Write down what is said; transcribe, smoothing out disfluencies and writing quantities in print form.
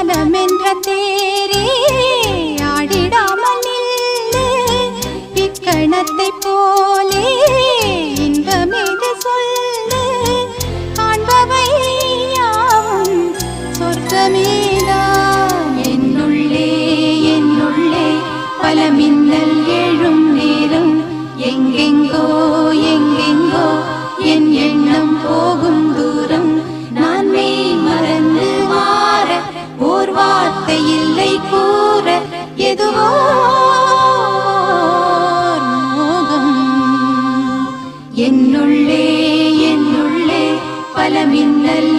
காலமென்ற தேரே ஆடிடாமல் நில்லு இக்கணத்தை போலே இன்பமேது சொல்லு காண்பவை யாவும் சொர்க்கமேதான் என்னுள்ளே என்னுள்ளே பல மின்னல் எழும் நேரம் எங்கெங்கோ எங்கெங்கோ என் எண்ணம் போகும் தூரம் நான் மெய் மறந்து மாற ஓர் வார்த்தை இல்லை கூற எதுவோ மோகம் என்னுள்ளே என்னுள்ளே பல மின்னல்